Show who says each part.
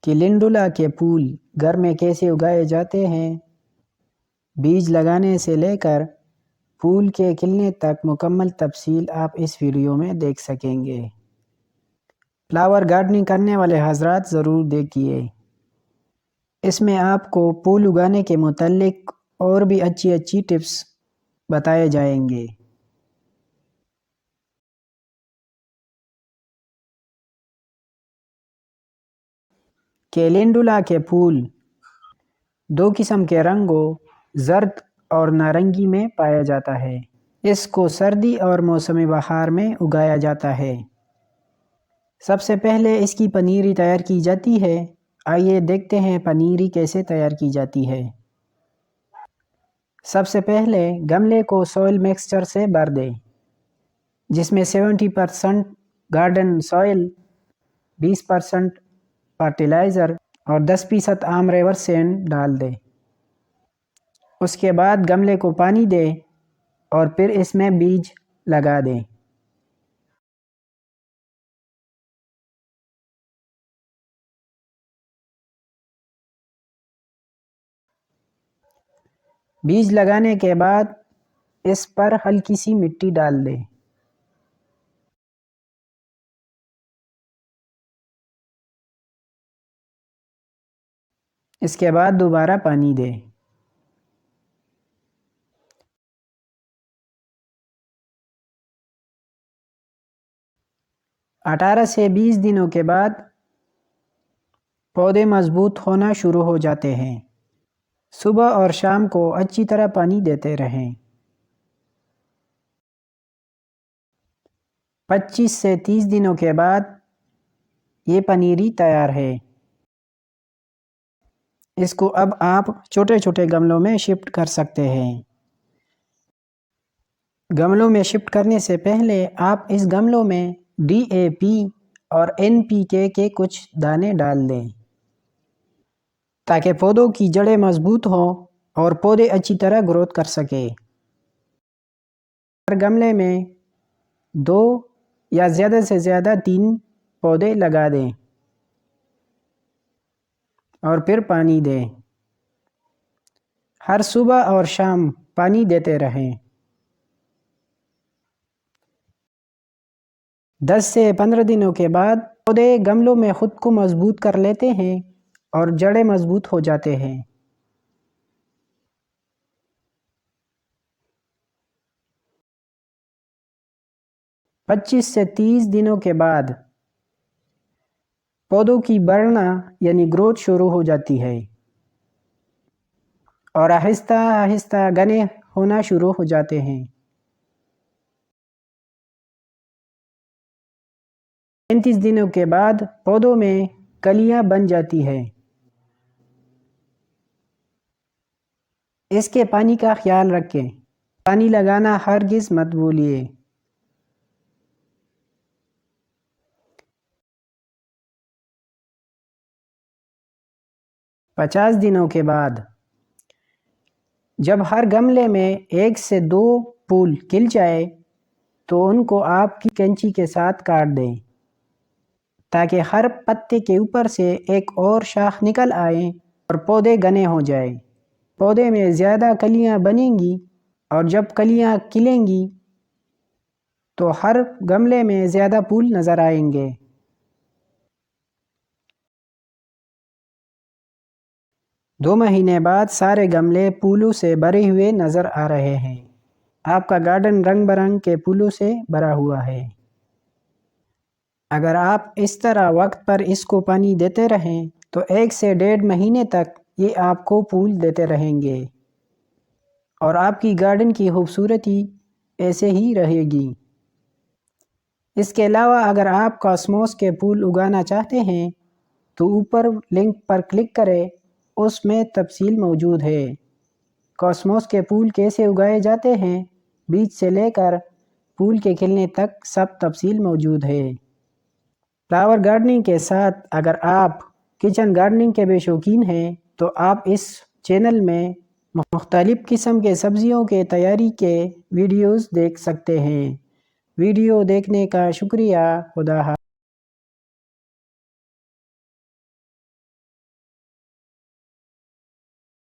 Speaker 1: کیلنڈولا کے پھول گھر میں کیسے اگائے جاتے ہیں؟ بیج لگانے سے لے کر پھول کے کھلنے تک مکمل تفصیل آپ اس ویڈیو میں دیکھ سکیں گے۔ فلاور گارڈننگ کرنے والے حضرات ضرور دیکھیے۔ اس میں آپ کو پھول اگانے کے متعلق اور بھی اچھی ٹپس بتائے جائیں گے۔ کیلنڈولا کے پھول دو قسم کے رنگوں زرد اور نارنگی میں پایا جاتا ہے۔ اس کو سردی اور موسم بہار میں اگایا جاتا ہے۔ سب سے پہلے اس کی پنیری تیار کی جاتی ہے۔ آئیے دیکھتے ہیں پنیری کیسے تیار کی جاتی ہے۔ سب سے پہلے گملے کو سوئل مکسچر سے بھر دیں، جس میں 70% گارڈن سوئل، 20% فرٹیلائزر اور 10% عام ریور سینڈ ڈال دیں۔ اس کے بعد گملے کو پانی دیں اور پھر اس میں بیج لگا دیں۔ بیج لگانے کے بعد اس پر ہلکی سی مٹی ڈال دیں۔ اس کے بعد دوبارہ پانی دیں۔ اٹھارہ سے 20 دنوں کے بعد پودے مضبوط ہونا شروع ہو جاتے ہیں۔ صبح اور شام کو اچھی طرح پانی دیتے رہیں۔ 25 سے 30 دنوں کے بعد یہ پنیری تیار ہے۔ اس کو اب آپ چھوٹے گملوں میں شفٹ کر سکتے ہیں۔ گملوں میں شفٹ کرنے سے پہلے آپ اس گملوں میں DAP اور NPK کے کچھ دانے ڈال دیں، تاکہ پودوں کی جڑیں مضبوط ہوں اور پودے اچھی طرح گروتھ کر سکیں۔ ہر گملے میں 2 یا زیادہ سے زیادہ 3 پودے لگا دیں اور پھر پانی دیں۔ ہر صبح اور شام پانی دیتے رہیں۔ 10 سے 15 دنوں کے بعد پودے گملوں میں خود کو مضبوط کر لیتے ہیں اور جڑیں مضبوط ہو جاتے ہیں۔ 25 سے 30 دنوں کے بعد پودوں کی بڑھنا یعنی گروتھ شروع ہو جاتی ہے اور آہستہ آہستہ گھنے ہونا شروع ہو جاتے ہیں۔ 35 دنوں کے بعد پودوں میں کلیاں بن جاتی ہیں۔ اس کے پانی کا خیال رکھیں۔ پانی لگانا ہرگز مت بھولیے۔ 50 دنوں کے بعد جب ہر گملے میں 1 سے 2 پھول کھل جائے تو ان کو آپ کی کینچی کے ساتھ کاٹ دیں، تاکہ ہر پتے کے اوپر سے ایک اور شاخ نکل آئے اور پودے گھنے ہو جائیں۔ پودے میں زیادہ کلیاں بنیں گی اور جب کلیاں کھلیں گی تو ہر گملے میں زیادہ پھول نظر آئیں گے۔ دو مہینے بعد سارے گملے پھولوں سے بھرے ہوئے نظر آ رہے ہیں۔ آپ کا گارڈن رنگ برنگ کے پھولوں سے بھرا ہوا ہے۔ اگر آپ اس طرح وقت پر اس کو پانی دیتے رہیں تو 1 سے 1.5 مہینے تک یہ آپ کو پھول دیتے رہیں گے اور آپ کی گارڈن کی خوبصورتی ایسے ہی رہے گی۔ اس کے علاوہ اگر آپ کاسموس کے پھول اگانا چاہتے ہیں تو اوپر لنک پر کلک کریں، اس میں تفصیل موجود ہے۔ کاسموس کے پھول کیسے اگائے جاتے ہیں، بیج سے لے کر پھول کے کھلنے تک سب تفصیل موجود ہے۔ فلاور گارڈننگ کے ساتھ اگر آپ کچن گارڈننگ کے بھی شوقین ہیں تو آپ اس چینل میں مختلف قسم کے سبزیوں کے تیاری کے ویڈیوز دیکھ سکتے ہیں۔ ویڈیو دیکھنے کا شکریہ۔ خدا حافظ۔